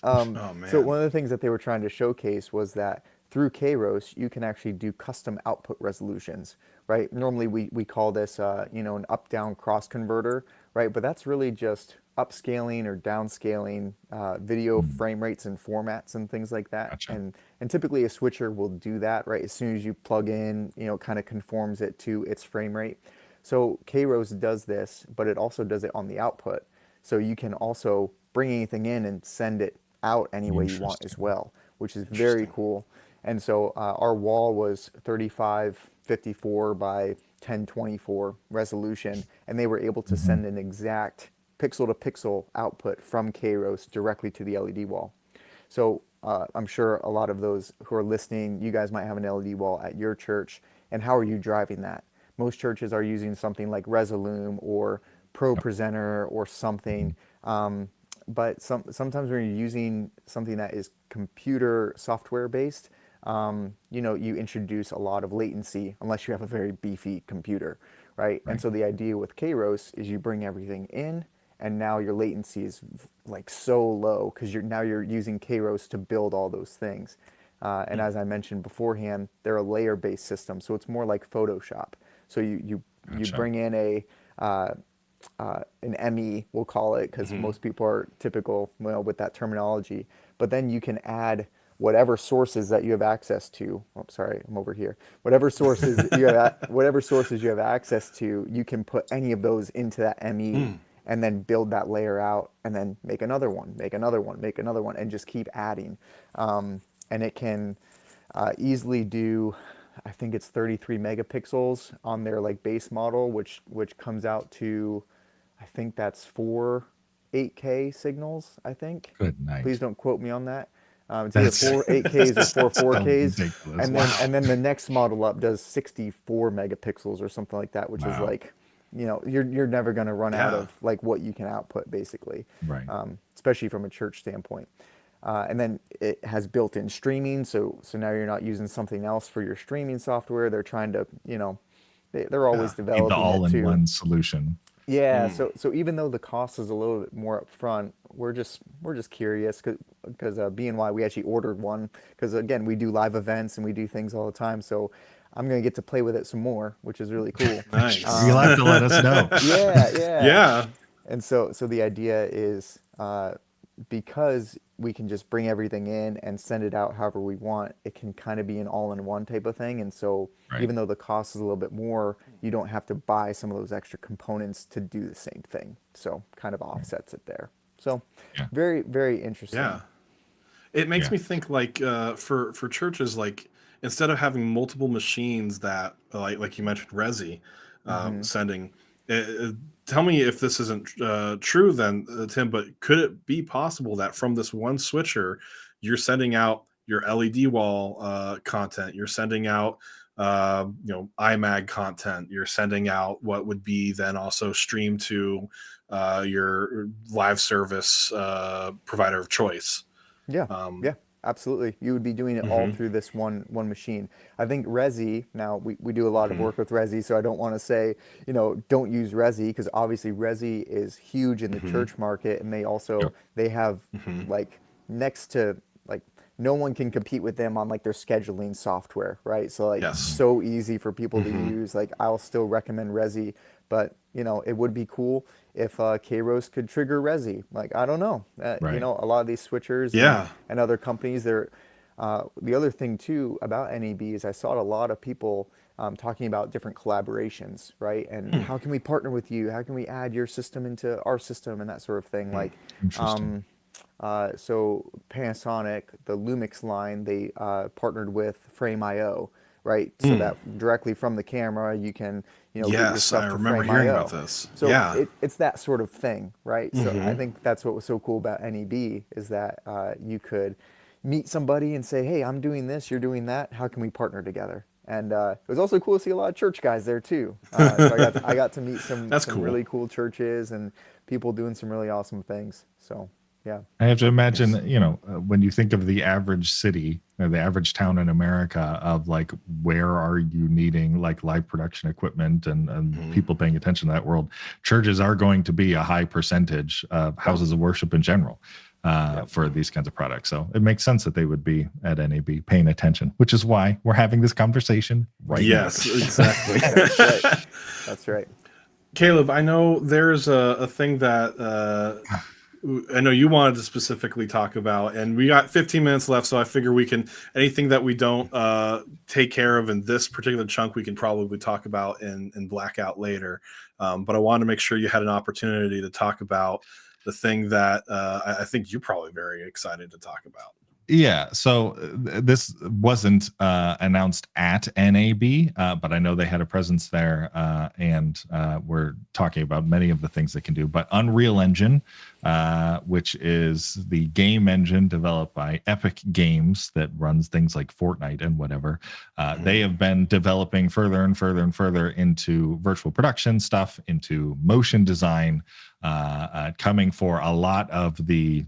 Oh So man. one of the things that they were trying to showcase was that through Kairos, you can actually do custom output resolutions, right? Normally we call this, an up-down cross converter, right? But that's really just upscaling or downscaling video Mm, frame rates and formats and things like that. gotcha. And typically a switcher will do that, right? As soon as you plug in, kind of conforms it to its frame rate. So Kairos does this, but it also does it on the output. So you can also bring anything in and send it out any way you want as Interesting. well, which is very Interesting. cool. And so our wall was 3554 by 1024 resolution, and they were able to Hmm. send an exact pixel to pixel output from Kairos directly to the LED wall. So I'm sure a lot of those who are listening, you guys might have an LED wall at your church. And how are you driving that? Most churches are using something like Resolume or Pro Yep. Presenter or Mhm. something. But sometimes when you're using something that is computer software based, you introduce a lot of latency unless you have a very beefy computer, right? And Right. so the idea with Kairos is you bring everything in, and now your latency is like so low because you're using Kairos to build all those things. And as I mentioned beforehand, they're a layer-based system, so it's more like Photoshop. So you Gotcha. bring in uh, an ME, we'll call it, because Hmm. most people are typical, with that terminology. But then you can add whatever sources that you have access to. Oh, sorry, I'm over here. Whatever sources you have access to, you can put any of those into that ME and then build that layer out, and then make another one, make another one, make another one, and just keep adding. And it can easily do, I think it's 33 megapixels on their like base model, which comes out to, I think that's 4 8K signals, I think. Good Please night. don't quote me on that. It's either That's 4 8Ks or four that's so 4Ks. ridiculous. And then Wow. and then the next model up does 64 megapixels or something like that, which is Wow. like, you're never going to run out Yeah. of like what you can output basically, Right. especially from a church standpoint. And then it has built-in streaming, so now you're not using something else for your streaming software. They're trying to, they're always Yeah. Need the developing it too. all-in-one solution. Yeah, Mm. so even though the cost is a little bit more upfront, we're just curious because BNY, we actually ordered one because again we do live events and we do things all the time. So I'm gonna get to play with it some more, which is really cool. You'll Nice. have to let us know. Yeah, yeah. Yeah. And so the idea is, because we can just bring everything in and send it out however we want, it can kind of be an all-in-one type of thing. And so Right. even though the cost is a little bit more, you don't have to buy some of those extra components to do the same thing. So kind of Right. offsets it there. So Yeah. very, very interesting. Yeah. It makes Yeah. me think like for churches, like instead of having multiple machines that like you mentioned Resi Hmm. sending. Tell me if this isn't true then, Tim, but could it be possible that from this one switcher you're sending out your LED wall content, you're sending out IMAG content, you're sending out what would be then also streamed to your live service provider of choice. Yeah, um, yeah, absolutely. You would be doing it all mhm, through this one machine. I think Resi, now we do a lot of mhm, work with Resi, so I don't want to say, don't use Resi because obviously Resi is huge in the mhm, church market, and Yep. they have mhm. like next to like no one can compete with them on like their scheduling software, right? So like Yes. so easy for people to Mhm. use. Like I'll still recommend Resi, but it would be cool if Kairos could trigger Resi. Like I don't know, Right. a lot of these switchers and Yeah. other companies. They're the other thing too about NAB is I saw a lot of people talking about different collaborations, right? And Hmm, how can we partner with you? How can we add your system into our system and that sort of thing? hmm. Like, Interesting. so Panasonic, the Lumix line, they partnered with Frame.io, right? So that directly from the camera, you can, get your Yes, stuff I to remember frame hearing IO. about this. So Yeah. it's that sort of thing, right? So I Mm-hmm. think that's what was so cool about NAB is that you could meet somebody and say, hey, I'm doing this, you're doing that. How can we partner together? And it was also cool to see a lot of church guys there too. So I got to meet That's some cool. really cool churches and people doing some really awesome things. So yeah. I have to imagine, Nice. when you think of the average city or the average town in America, of like, where are you needing like live production equipment and people paying attention to that world, churches are going to be a high percentage of houses of worship in general for these kinds of products. So it makes sense that they would be at NAB paying attention, which is why we're having this conversation right Yes, now. exactly. That's right. That's right. Caleb, I know there's a thing that I know you wanted to specifically talk about, and we got 15 minutes left, so I figure we can, anything that we don't take care of in this particular chunk, we can probably talk about in Blackout later. But I wanted to make sure you had an opportunity to talk about the thing that I think you're probably very excited to talk about. Yeah, so this wasn't announced at NAB, but I know they had a presence there, and we're talking about many of the things they can do. But Unreal Engine, which is the game engine developed by Epic Games that runs things like Fortnite and whatever, they have been developing further and further and further into virtual production stuff, into motion design, coming for a lot of the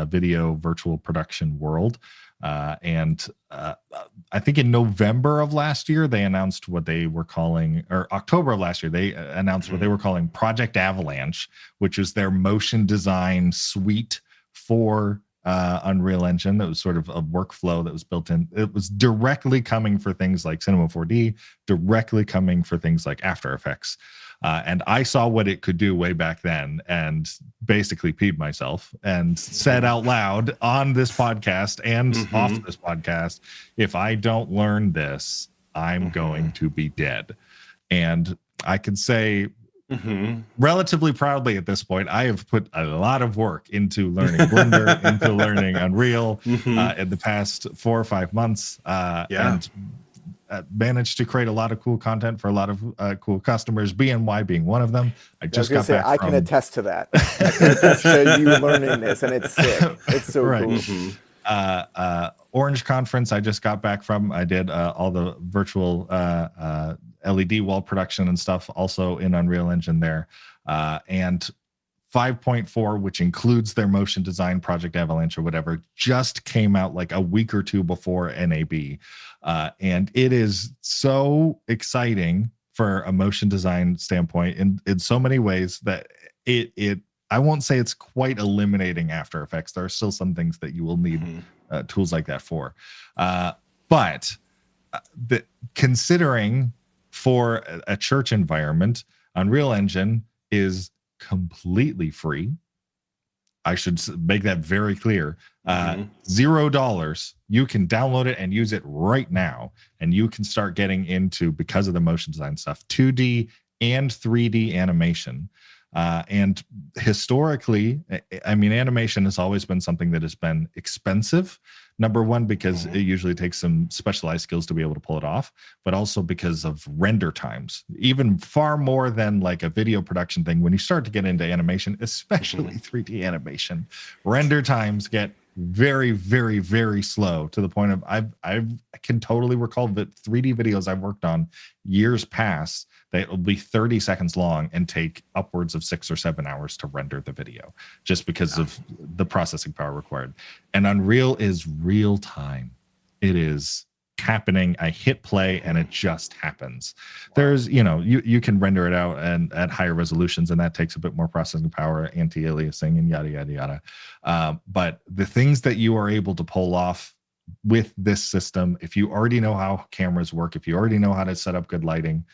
video virtual production world. And I think in November of last year, they announced what they were calling, or October of last year, they announced what they were calling Project Avalanche, which is their motion design suite for Unreal Engine. That was sort of a workflow that was built in. It was directly coming for things like Cinema 4D, directly coming for things like After Effects. And I saw what it could do way back then and basically peed myself and said out loud on this podcast and off this podcast, if I don't learn this, I'm going to be dead. And I can say relatively proudly at this point, I have put a lot of work into learning Blender, into learning Unreal in the past 4 or 5 months, and managed to create a lot of cool content for a lot of cool customers, BNY being one of them. I just got back I can attest to that. I can attest to you learning this, and it's sick. It's so cool. Orange Conference I just got back from. I did all the virtual LED wall production and stuff also in Unreal Engine there. And 5.4, which includes their motion design Project Avalanche or whatever, just came out like a week or two before NAB. And it is so exciting for a motion design standpoint in so many ways that it I won't say it's quite eliminating After Effects. There are still some things that you will need tools like that for. But considering for a church environment, Unreal Engine is completely free. I should make that very clear. $0. You can download it and use it right now. And you can start getting into, because of the motion design stuff, 2D and 3D animation. And historically, I mean, animation has always been something that has been expensive. Number one, because it usually takes some specialized skills to be able to pull it off, but also because of render times, even far more than like a video production thing. When you start to get into animation, especially 3D animation, render times get very, very, very slow to the point of I can totally recall that 3D videos I've worked on years past that will be 30 seconds long and take upwards of 6 or 7 hours to render the video just because of the processing power required. And Unreal is real time. It is happening. I hit play and it just happens. There's, you can render it out and at higher resolutions, and that takes a bit more processing power, anti-aliasing, and yada, yada, yada. But the things that you are able to pull off with this system, if you already know how cameras work, if you already know how to set up good lighting,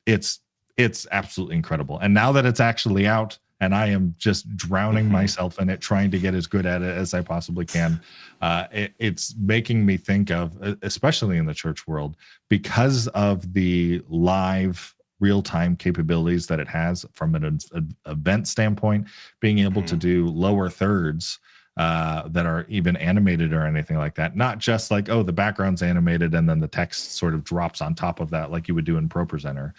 it's absolutely incredible. And now that it's actually out, and I am just drowning myself in it, trying to get as good at it as I possibly can. It's making me think of, especially in the church world, because of the live real-time capabilities that it has from an event standpoint, being able to do lower thirds that are even animated or anything like that. Not just like, oh, the background's animated and then the text sort of drops on top of that like you would do in ProPresenter.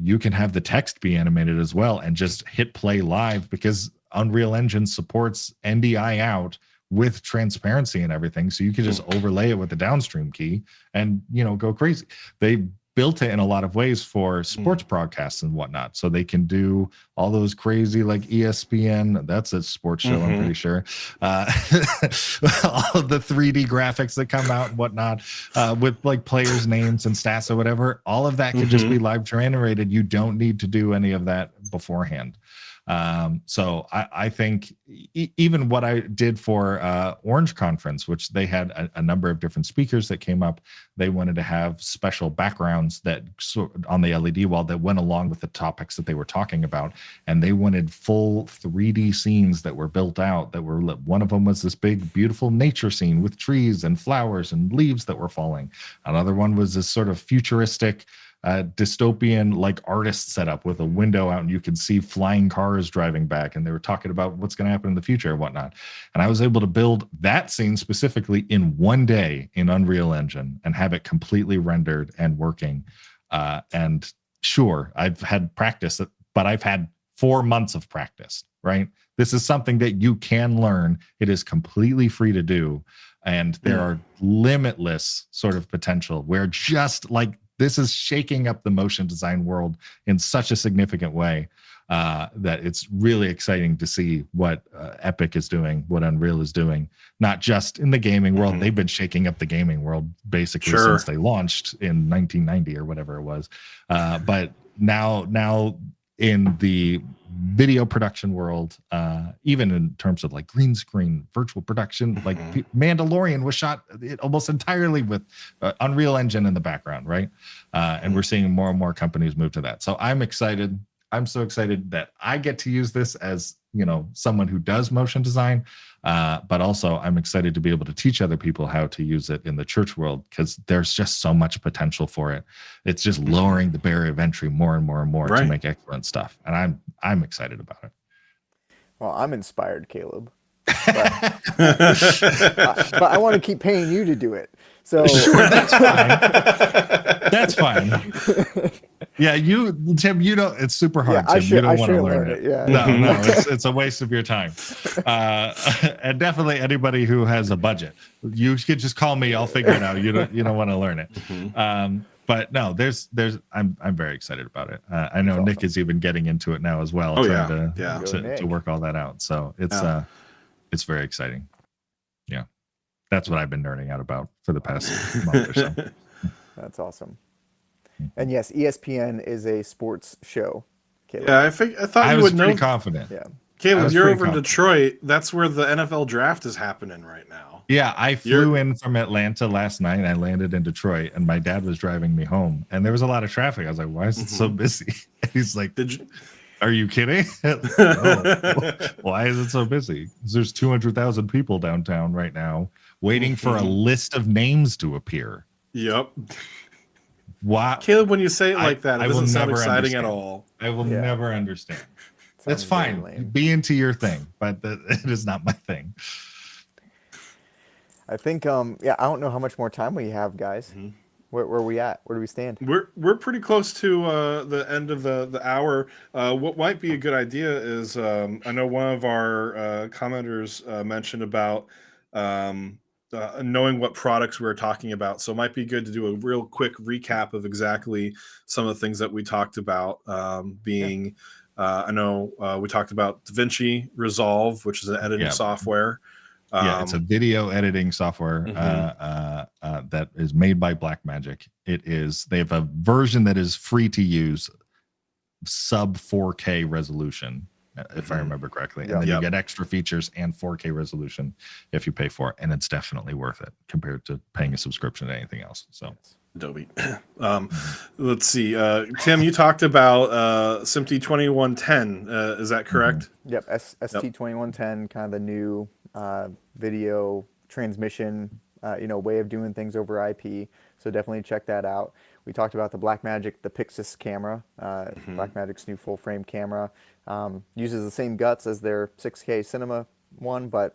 You can have the text be animated as well and just hit play live, because Unreal Engine supports NDI out with transparency and everything. So you can just overlay it with the downstream key and, go crazy. They built it in a lot of ways for sports broadcasts and whatnot. So they can do all those crazy, like ESPN, that's a sports show, I'm pretty sure. All of the 3D graphics that come out and whatnot, with like players' names and stats or whatever, all of that can just be live generated. You don't need to do any of that beforehand. So I think even what I did for Orange Conference, which they had a number of different speakers that came up, they wanted to have special backgrounds that on the LED wall that went along with the topics that they were talking about, and they wanted full 3D scenes that were built out. That were, one of them was this big, beautiful nature scene with trees and flowers and leaves that were falling. Another one was this sort of futuristic dystopian like artist setup with a window out and you can see flying cars driving back, and they were talking about what's going to happen in the future and whatnot. And I was able to build that scene specifically in one day in Unreal Engine and have it completely rendered and working. And sure, I've had practice, but I've had 4 months of practice, right? This is something that you can learn. It is completely free to do. And there are limitless sort of potential where just like this is shaking up the motion design world in such a significant way that it's really exciting to see what Epic is doing, what Unreal is doing, not just in the gaming world. They've been shaking up the gaming world basically since they launched in 1990 or whatever it was. But now in the video production world, even in terms of like green screen virtual production, like Mandalorian was shot almost entirely with Unreal Engine in the background, right? And we're seeing more and more companies move to that. So I'm excited. I'm so excited that I get to use this as, someone who does motion design, but also I'm excited to be able to teach other people how to use it in the church world, because there's just so much potential for it. It's just lowering the barrier of entry more and more and more to make excellent stuff. And I'm excited about it. Well, I'm inspired, Caleb. But I want to keep paying you to do it. So sure, that's fine. That's fine. Yeah, Tim, it's super hard. Tim, you don't want to learn it. Yeah. No, it's a waste of your time. And definitely anybody who has a budget, you could just call me. I'll figure it out. You don't want to learn it. But no, I'm very excited about it. I know Nick is even getting into it now as well, trying to work all that out. So it's very exciting. Yeah. That's what I've been nerding out about for the past month or so. That's awesome. And yes, ESPN is a sports show. Caleb. Yeah, I thought you would know. Pretty confident. Yeah. Caleb, you're over in Detroit. That's where the NFL draft is happening right now. Yeah, I flew in from Atlanta last night. I landed in Detroit, and my dad was driving me home, and there was a lot of traffic. I was like, "Why is it so busy?" And he's like, "Are you kidding? No. Why is it so busy? There's 200,000 people downtown right now waiting for a list of names to appear." Yep. Wow. Caleb, when you say it like that, it doesn't sound exciting at all. I will never understand. That's fine. Be into your thing, but it is not my thing. I think, I don't know how much more time we have, guys. Where are we at? Where do we stand? We're pretty close to the end of the hour. What might be a good idea is, I know one of our commenters mentioned about knowing what products we were talking about. So it might be good to do a real quick recap of exactly some of the things that we talked about, I know we talked about DaVinci Resolve, which is an editing software. It's a video editing software that is made by Blackmagic. They have a version that is free to use, sub 4K resolution, if I remember correctly. And then you get extra features and 4K resolution if you pay for it. And it's definitely worth it compared to paying a subscription to anything else. So Adobe. Let's see. Tim, you talked about SIMP 2110. Is that correct? Yep. ST2110, kind of the new video transmission, way of doing things over IP. So definitely check that out. We talked about the Blackmagic, the Pixis camera, Blackmagic's new full frame camera. Uses the same guts as their 6K cinema one, but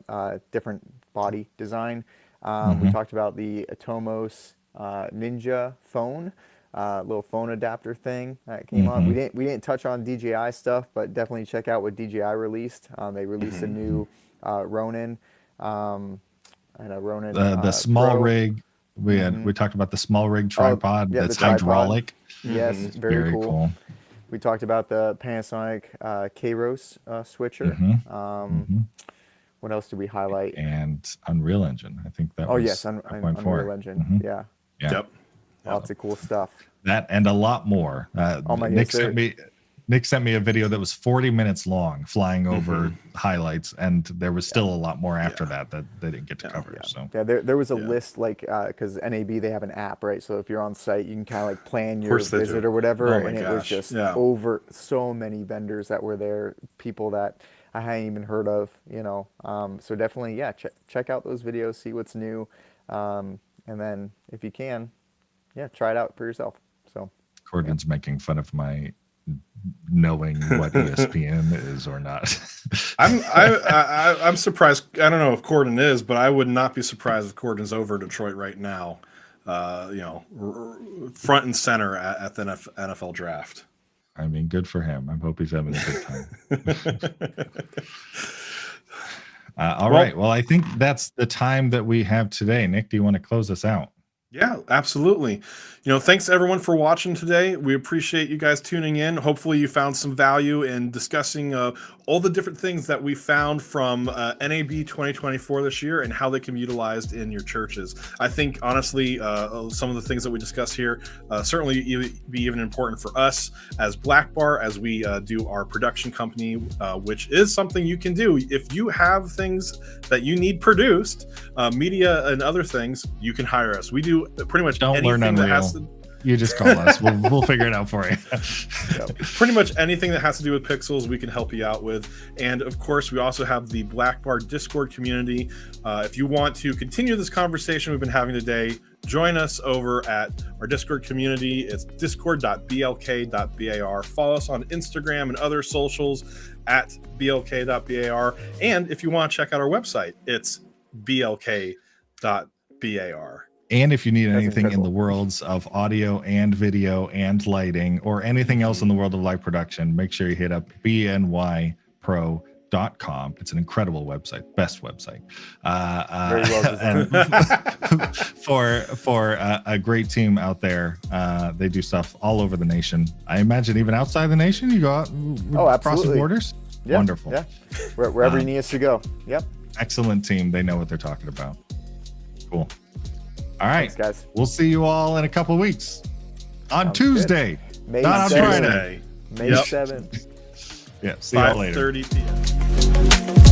different body design. We talked about the Atomos Ninja phone, little phone adapter thing that came up. We didn't touch on DJI stuff, but definitely check out what DJI released. They released a new Ronin and a Ronin the small Pro. rig. We talked about the small rig tripod yeah, that's the tripod. hydraulic. Yes, very cool. We talked about the Panasonic Kairos switcher. What else did we highlight? And Unreal Engine. I think that was yes, Unreal Engine. Yeah. Yep. Lots of cool stuff. That and a lot more. Nick sent me a video that was 40 minutes long, flying over highlights, and there was still a lot more after that they didn't get to cover. So there was a list, like because NAB, they have an app, right? So if you're on site, you can kind of like plan your visit or whatever, and it was just over so many vendors that were there, people that I hadn't even heard of, you know. So definitely, check out those videos, see what's new, and then if you can, try it out for yourself. So Gordon's making fun of my knowing what ESPN is or not. I'm surprised. I don't know if Gordon is, but I would not be surprised if Gordon's over Detroit right now. Front and center at the NFL draft. I mean, good for him. I hope he's having a good time. All right. Well, I think that's the time that we have today. Nick, do you want to close us out? Yeah, absolutely. Thanks everyone for watching today. We appreciate you guys tuning in. Hopefully you found some value in discussing all the different things that we found from NAB 2024 this year and how they can be utilized in your churches. I think, honestly, some of the things that we discuss here certainly be even important for us as Blackbar, as we do our production company, which is something you can do. If you have things that you need produced, media and other things, you can hire us. We do pretty much anything that has to... You just call us. We'll figure it out for you. Pretty much anything that has to do with pixels, we can help you out with. And of course, we also have the Blackbar Discord community. If you want to continue this conversation we've been having today, join us over at our Discord community. It's discord.blk.bar. Follow us on Instagram and other socials at blk.bar. And if you want to check out our website, it's blk.bar. And if you need anything in the worlds of audio and video and lighting or anything else in the world of live production, make sure you hit up bnypro.com. It's an incredible website, best website. Very well and for a great team out there. They do stuff all over the nation. I imagine even outside the nation, you go out across the borders. Yeah, wonderful. Yeah, wherever you need us to go. Yep. Excellent team. They know what they're talking about. Cool. All right, thanks, guys. We'll see you all in a couple of weeks on Tuesday, May not 7th. on Friday. May 7th. Yeah, see you all later. 5:30 p.m.